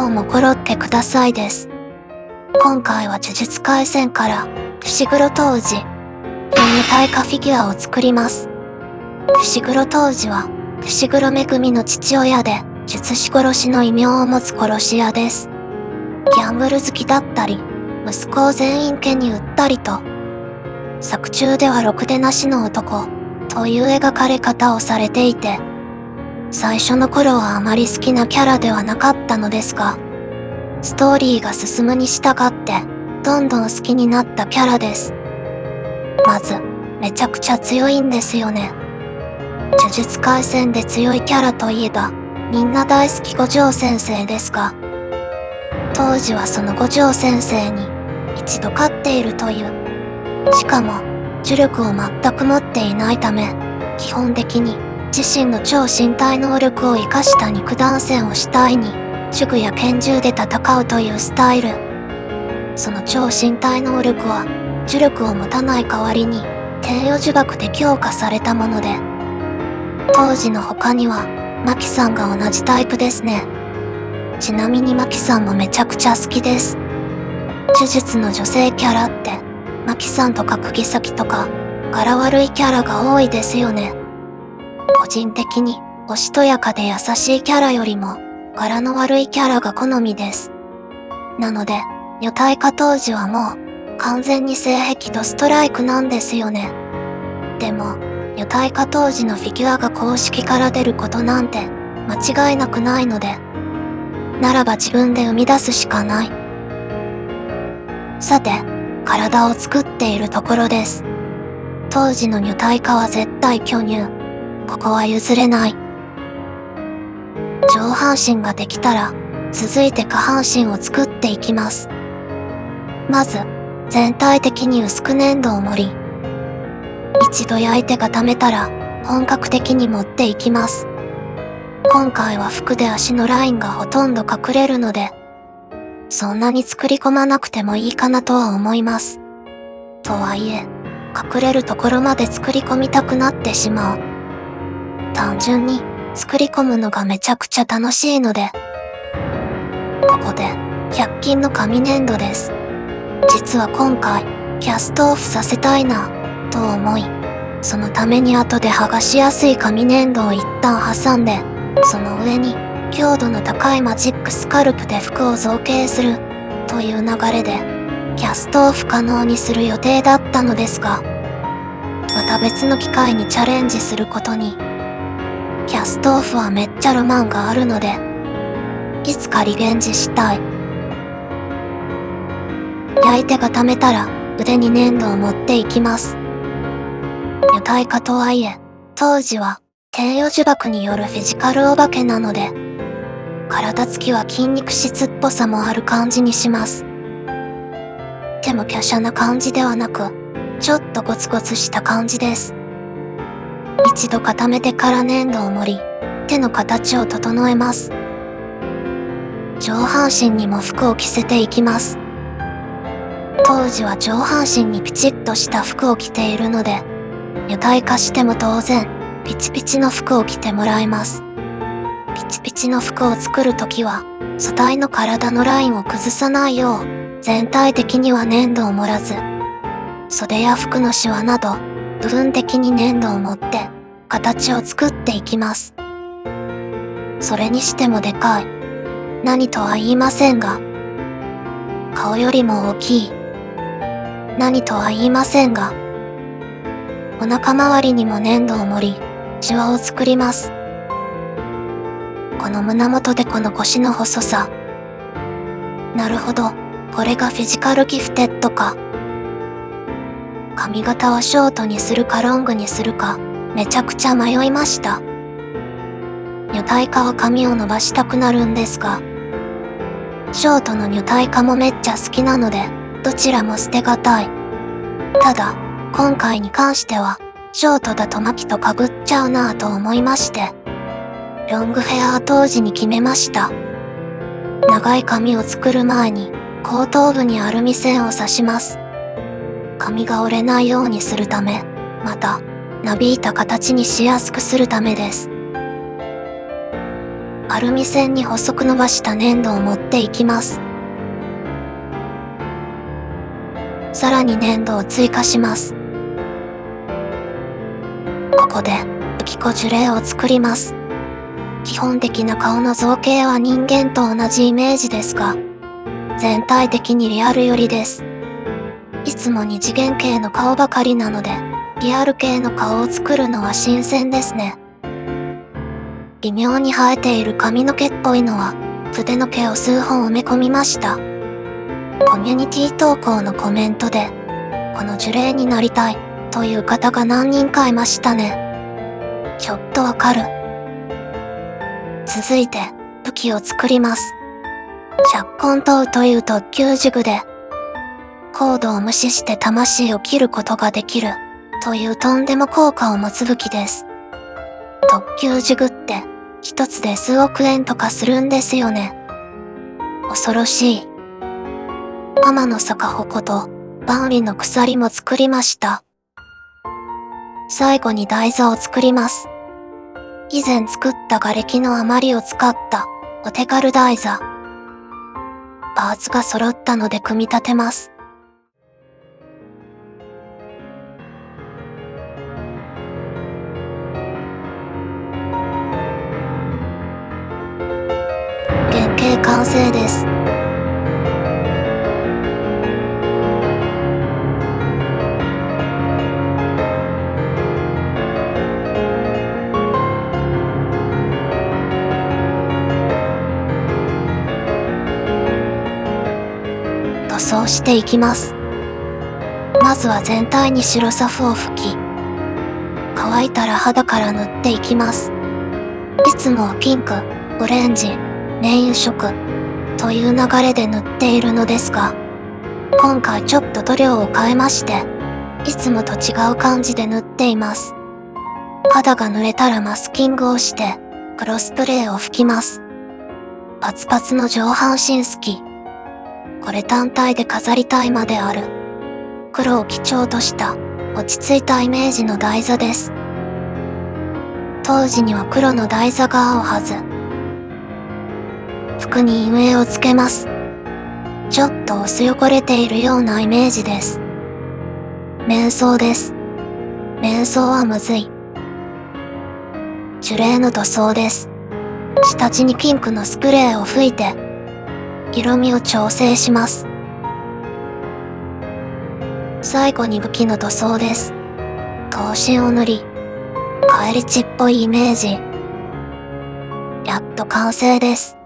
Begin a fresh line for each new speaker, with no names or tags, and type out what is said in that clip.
どうもコロッケくださいです。今回は呪術廻戦から伏黒桃次の女体化フィギュアを作ります。伏黒桃次は伏黒恵の父親で術師殺しの異名を持つ殺し屋です。ギャンブル好きだったり、息子を全員家に売ったりと、作中ではろくでなしの男という描かれ方をされていて、最初の頃はあまり好きなキャラではなかったのですが、ストーリーが進むに従ってどんどん好きになったキャラです。まず、めちゃくちゃ強いんですよね。呪術廻戦で強いキャラといえば、みんな大好き五条先生ですが、当時はその五条先生に一度勝っているという。しかも、呪力を全く持っていないため、基本的に自身の超身体能力を生かした肉弾戦を主体に、手具や拳銃で戦うというスタイル。その超身体能力は、呪力を持たない代わりに、天与呪縛で強化されたもので、当時の他には、マキさんが同じタイプですね。ちなみにマキさんもめちゃくちゃ好きです。呪術の女性キャラって、マキさんとか釘崎とか、柄悪いキャラが多いですよね。個人的に、おしとやかで優しいキャラよりも、柄の悪いキャラが好みです。なので、女体化当時はもう、完全に性癖とストライクなんですよね。でも、女体化当時のフィギュアが公式から出ることなんて、間違いなくないので、ならば自分で生み出すしかない。さて、体を作っているところです。当時の女体化は絶対巨乳。ここは譲れない。上半身ができたら、続いて下半身を作っていきます。まず、全体的に薄く粘土を盛り、一度焼いて固めたら、本格的に盛っていきます。今回は服で足のラインがほとんど隠れるので、そんなに作り込まなくてもいいかなとは思います。とはいえ、隠れるところまで作り込みたくなってしまう。単純に作り込むのがめちゃくちゃ楽しいので、ここで100均の紙粘土です。実は今回キャストオフさせたいなと思い、そのために後で剥がしやすい紙粘土を一旦挟んで、その上に強度の高いマジックスカルプで服を造形するという流れでキャストオフ可能にする予定だったのですが、また別の機会にチャレンジすることに。キャストオフはめっちゃロマンがあるので、いつかリベンジしたい。焼いて固めたら腕に粘土を持っていきます。女体化とはいえ、当時は天与呪縛によるフィジカルお化けなので、体つきは筋肉質っぽさもある感じにします。手も華奢な感じではなく、ちょっとゴツゴツした感じです。一度固めてから粘土を盛り、手の形を整えます。上半身にも服を着せていきます。当時は上半身にピチッとした服を着ているので、女体化しても当然、ピチピチの服を着てもらいます。ピチピチの服を作るときは、素体の体のラインを崩さないよう、全体的には粘土を盛らず、袖や服のシワなど、部分的に粘土を盛って、形を作っていきます。それにしてもでかい。何とは言いませんが、顔よりも大きい。何とは言いませんが、お腹周りにも粘土を盛り、シワを作ります。この胸元でこの腰の細さ。なるほど、これがフィジカルギフテッドか。髪型はショートにするかロングにするか、めちゃくちゃ迷いました。女体化は髪を伸ばしたくなるんですが、ショートの女体化もめっちゃ好きなので、どちらも捨てがたい。ただ、今回に関しては、ショートだと巻きとかぶっちゃうなぁと思いまして、ロングヘア当時に決めました。長い髪を作る前に、後頭部にアルミ線を刺します。髪が折れないようにするため、また、なびいた形にしやすくするためです。アルミ線に細く伸ばした粘土を持っていきます。さらに粘土を追加します。ここで浮き子樹齢を作ります。基本的な顔の造形は人間と同じイメージですが、全体的にリアル寄りです。いつも二次元系の顔ばかりなので、リアル系の顔を作るのは新鮮ですね。微妙に生えている髪の毛っぽいのは、筆の毛を数本埋め込みました。コミュニティ投稿のコメントで、この樹齢になりたいという方が何人かいましたね。ちょっとわかる。続いて、武器を作ります。着根刀という特級呪具で、コードを無視して魂を切ることができるというとんでも効果を持つ武器です。特級呪具って一つで数億円とかするんですよね。恐ろしい。天の逆矛と万里の鎖も作りました。最後に台座を作ります。以前作った瓦礫の余りを使ったお手軽台座。パーツが揃ったので組み立てます。原型完成です。塗装していきます。まずは全体に白サフを吹き、乾いたら肌から塗っていきます。いつもはピンク、オレンジ、燃油色という流れで塗っているのですが、今回ちょっと塗料を変えまして、いつもと違う感じで塗っています。肌が濡れたらマスキングをして、クロスプレーを吹きます。パツパツの上半身好き。これ単体で飾りたいまである。黒を基調とした落ち着いたイメージの台座です。当時には黒の台座が合うはず。服に陰影をつけます。ちょっと薄汚れているようなイメージです。面相です。面相はむずい。樹齢の塗装です。下地にピンクのスプレーを吹いて、色味を調整します。最後に武器の塗装です。刀身を塗り、返り血っぽいイメージ。やっと完成です。